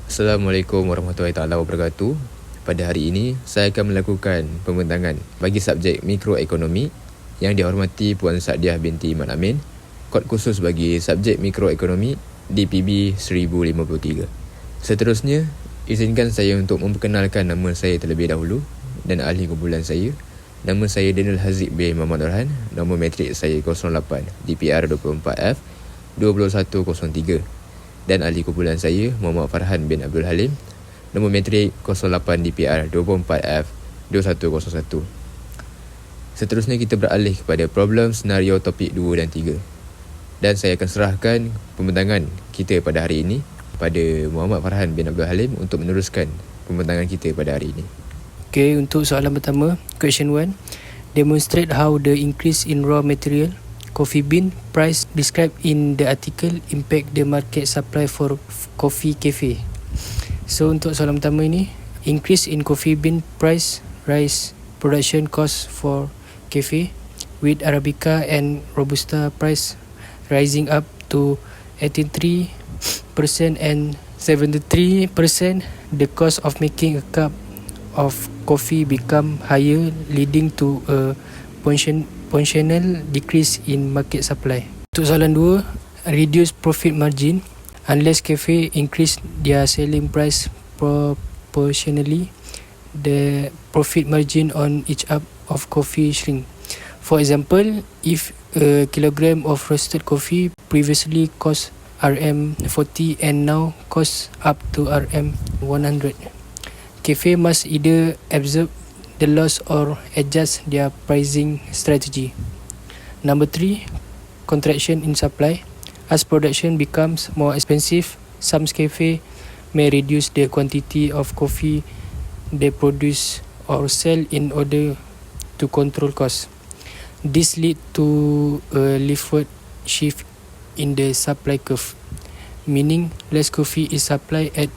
Assalamualaikum warahmatullahi taala wabarakatuh. Pada hari ini, saya akan melakukan pembentangan bagi subjek mikroekonomi yang dihormati Puan Sadiah binti Iman Amin, kod khusus bagi subjek mikroekonomi DPB 1053. Seterusnya, izinkan saya untuk memperkenalkan nama saya terlebih dahulu dan ahli kumpulan saya. Nama saya Daniel Haziq bin Muhammad Orhan, nombor matrik saya 08 DPR 24F 2103. Dan ahli kumpulan saya Muhammad Farhan bin Abdul Halim, nombor matrik 08 DPR 24F 2101. Seterusnya kita beralih kepada problem senario topik 2 dan 3. Dan saya akan serahkan pembentangan kita pada hari ini pada Muhammad Farhan bin Abdul Halim untuk meneruskan pembentangan kita pada hari ini. Okay, untuk soalan pertama, question 1. Demonstrate how the increase in raw material coffee bean price described in the article impact the market supply for coffee cafe. So untuk soalan pertama ini, increase in coffee bean price rise production cost for cafe with Arabica and Robusta price rising up to 83% and 73%. The cost of making a cup of coffee become higher, leading to a functional decrease in market supply. Untuk soalan 2, reduce profit margin unless cafe increase their selling price proportionally. The profit margin on each cup of coffee shrink. For example, if a kilogram of roasted coffee previously cost RM40 and now costs up to RM100, cafe must either absorb the loss or adjust their pricing strategy. Number 3, contraction in supply. As production becomes more expensive, some cafe may reduce the quantity of coffee they produce or sell in order to control costs. This leads to a leftward shift in the supply curve, meaning less coffee is supplied at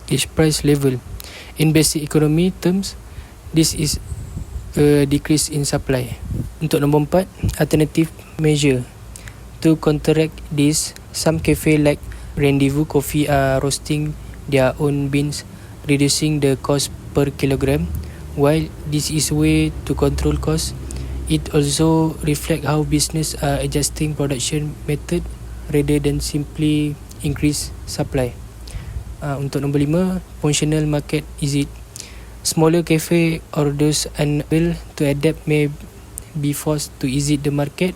each price level. In basic economy terms, this is a decrease in supply. Untuk nombor 4, alternative measure. To counteract this, some cafe like Rendezvous Coffee are roasting their own beans, reducing the cost per kilogram. While this is a way to control costs, it also reflects how business are adjusting production method rather than simply increase supply. Untuk nombor 5, functional market exit. Smaller cafe or those unable to adapt may be forced to exit the market,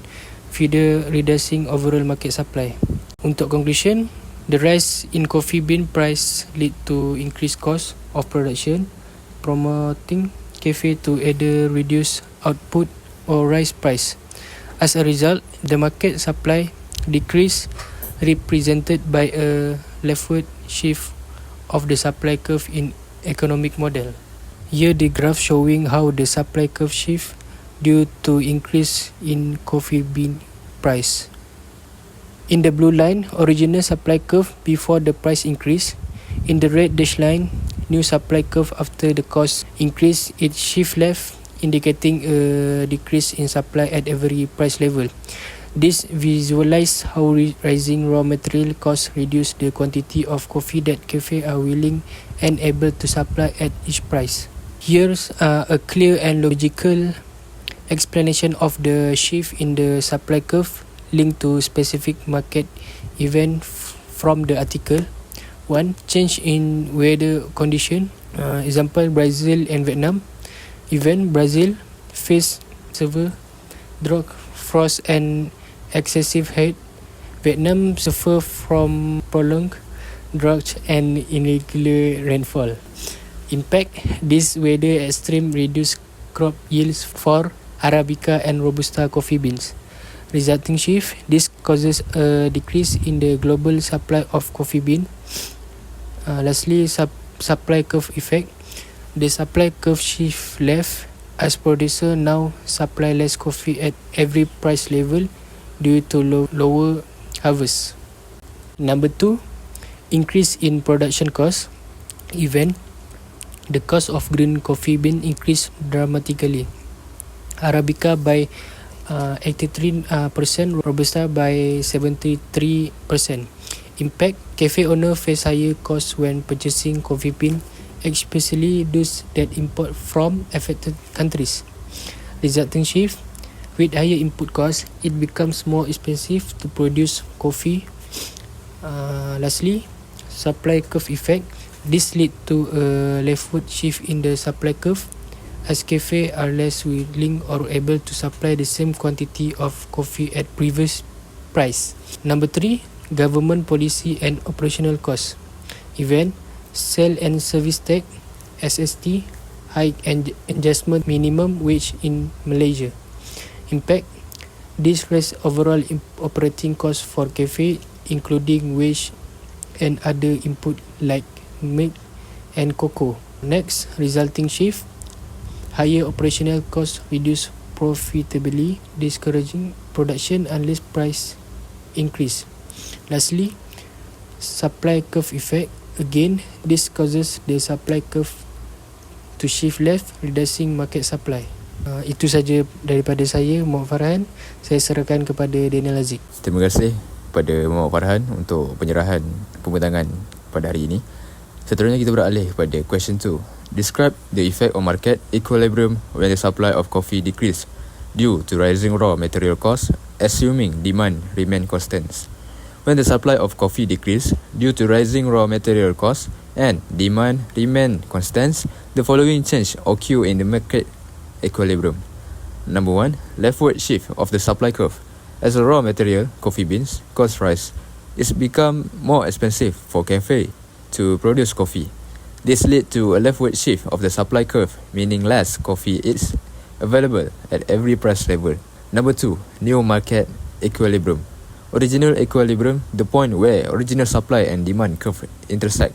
further reducing overall market supply. Untuk conclusion, the rise in coffee bean price lead to increased cost of production, promoting cafe to either reduce output or raise price. As a result, the market supply decrease represented by a leftward shift of the supply curve in economic model. Here the graph showing how the supply curve shift due to increase in coffee bean price. In the blue line, original supply curve before the price increase. In the red dashed line, new supply curve after the cost increase. It shift left, indicating a decrease in supply at every price level. This visualize how rising raw material costs reduce the quantity of coffee that cafe are willing and able to supply at each price. Here's a clear and logical explanation of the shift in the supply curve linked to specific market event from the article. 1. Change in weather condition. Example, Brazil and Vietnam. Event, Brazil face severe drought, frost and excessive heat. Vietnam suffer from prolonged drought and irregular rainfall. Impact, this weather extreme reduce crop yields for Arabica and Robusta coffee beans. Resulting shift, this causes a decrease in the global supply of coffee bean. Lastly, supply curve effect. The supply curve shift left as producer now supply less coffee at every price level due to lower harvest. Number 2, increase in production cost. Event, the cost of green coffee bean increased dramatically. Arabica by 83%, Robusta by 73%. Impact: cafe owner face higher costs when purchasing coffee bean, especially those that import from affected countries. Resulting shift: with higher input costs, it becomes more expensive to produce coffee. Lastly, supply curve effect. This lead to a leftward shift in the supply curve, as cafes are less willing or able to supply the same quantity of coffee at previous price. Number 3, government policy and operational costs. Event: sale and service tax, SST, hike and adjustment minimum wage in Malaysia. Impact: this raise overall operating costs for cafe, including wage and other input like milk and cocoa. Next, resulting shift: higher operational costs reduce profitability, discouraging production unless price increase. Lastly, supply curve effect. Again, this causes the supply curve to shift left, reducing market supply. Itu saja daripada saya, Muhammad Farhan. Saya serahkan kepada Daniel Aziz. Terima kasih kepada Muhammad Farhan untuk penyerahan pembentangan pada hari ini. Seterusnya kita beralih kepada question 2. Describe the effect on market equilibrium when the supply of coffee decrease due to rising raw material costs, assuming demand remain constant. When the supply of coffee decrease due to rising raw material costs and demand remain constant, the following change occur in the market equilibrium. Number 1, leftward shift of the supply curve. As the raw material, coffee beans, cost rise, it's become more expensive for cafe to produce coffee. This lead to a leftward shift of the supply curve, meaning less coffee is available at every price level. Number 2, new market equilibrium. Original equilibrium, the point where original supply and demand curve intersect.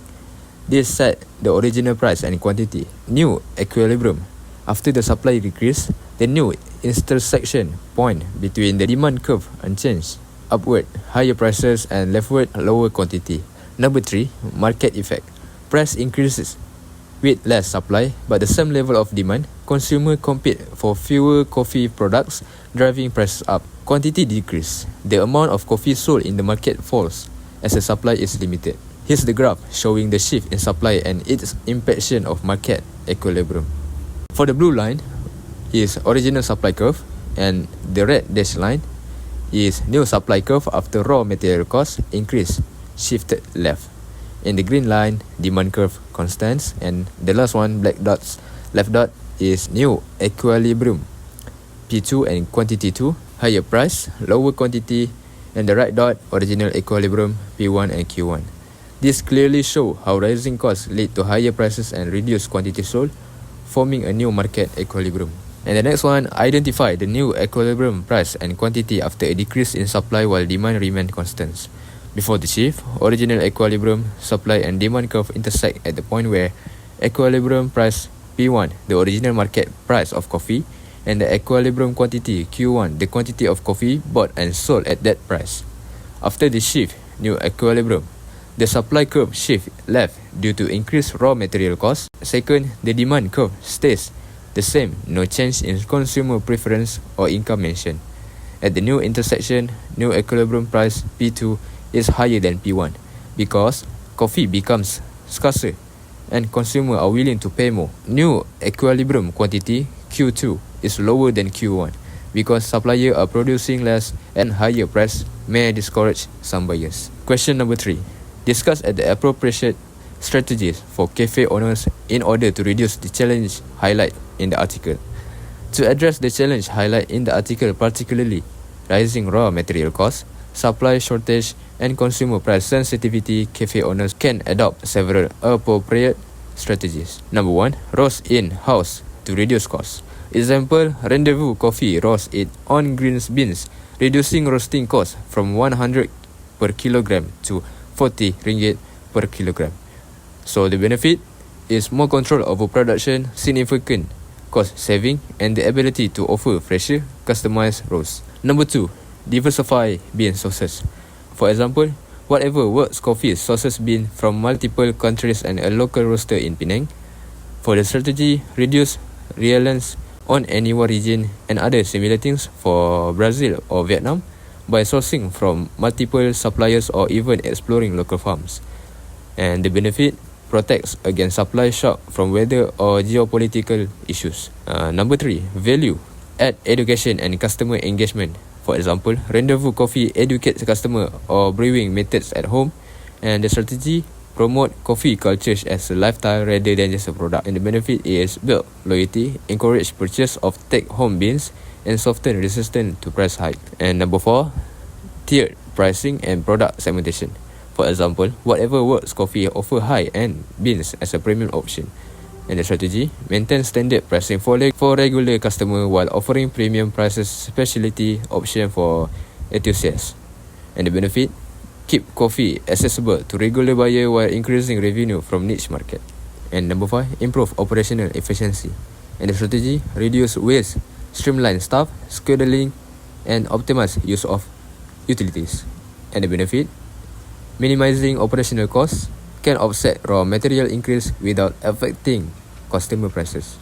This set the original price and quantity. New equilibrium. After the supply decrease, the new intersection point between the demand curve unchanged, upward higher prices and leftward lower quantity. Number 3, market effect. Price increases with less supply but the same level of demand. Consumer compete for fewer coffee products, driving prices up. Quantity decrease. The amount of coffee sold in the market falls as the supply is limited. Here's the graph showing the shift in supply and its impact of market equilibrium. For the blue line is original supply curve and the red dashed line is new supply curve after raw material costs increase, shifted left. In the green line, demand curve constant, and the last one, black dots, left dot, is new equilibrium. P2 and quantity 2, higher price, lower quantity, and the right dot, original equilibrium, P1 and Q1. This clearly show how rising costs lead to higher prices and reduced quantity sold, forming a new market equilibrium. And the next one, identify the new equilibrium price and quantity after a decrease in supply while demand remain constant. Before the shift, original equilibrium, supply and demand curve intersect at the point where equilibrium price P1, the original market price of coffee, and the equilibrium quantity Q1, the quantity of coffee bought and sold at that price. After the shift, new equilibrium, the supply curve shift left due to increased raw material costs. Second, the demand curve stays the same, no change in consumer preference or income mentioned. At the new intersection, new equilibrium price P2 is higher than P1 because coffee becomes scarcer and consumers are willing to pay more. New equilibrium quantity Q2 is lower than Q1 because suppliers are producing less and higher price may discourage some buyers. Question number 3. Discuss at the appropriate strategies for cafe owners in order to reduce the challenge highlighted in the article. To address the challenge highlighted in the article, particularly rising raw material costs, supply shortage, and consumer price sensitivity, cafe owners can adopt several appropriate strategies. Number 1, roast in-house to reduce costs. Example, Rendezvous Coffee roast it on green beans, reducing roasting costs from 100 per kilogram to 40 ringgit per kilogram. So the benefit is more control over production, significant cost saving, and the ability to offer fresher, customized roast. Number 2, diversify bean sources. For example, whatever works coffee sources bean from multiple countries and a local roaster in Penang. For the strategy, reduce reliance on any one region and other similar things for Brazil or Vietnam. by sourcing from multiple suppliers or even exploring local farms. And the benefit protects against supply shock from weather or geopolitical issues. Number 3, value. Add education and customer engagement. For example, rendezvous coffee educates customer or brewing methods at home, and the strategy promote coffee cultures as a lifestyle rather than just a product. And the benefit is build loyalty, encourage purchase of take-home beans, and soften resistance to price hike. And number 4, tiered pricing and product segmentation. For example, whatever works coffee offer high-end beans as a premium option. And the strategy, maintain standard pricing for regular customer while offering premium prices specialty option for enthusiasts. And the benefit, keep coffee accessible to regular buyer while increasing revenue from niche market. And number 5, improve operational efficiency. And the strategy, reduce waste, streamline staff, scheduling, and optimize use of utilities. And the benefit, minimizing operational costs, can offset raw material increase without affecting customer prices.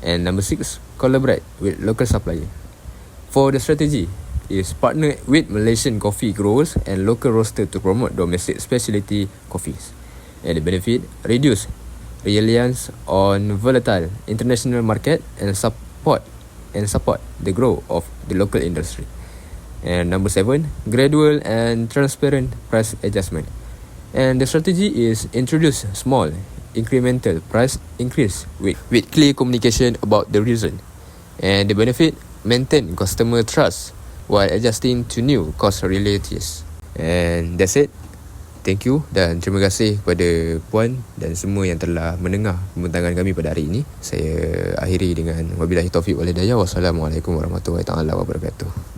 And number 6, collaborate with local supplier. For the strategy is partner with Malaysian coffee growers and local roaster to promote domestic specialty coffees. And the benefit, reduce reliance on volatile international market and support the growth of the local industry. And number 7, gradual and transparent price adjustment. And the strategy is introduce small incremental price increase with clear communication about the reason. And the benefit, maintain customer trust while adjusting to new cost realities. And that's it. Thank you dan terima kasih kepada Puan dan semua yang telah mendengar pembincangan kami pada hari ini. Saya akhiri dengan wabillahi taufiq wal hidayah. Wassalamualaikum warahmatullahi taala wabarakatuh.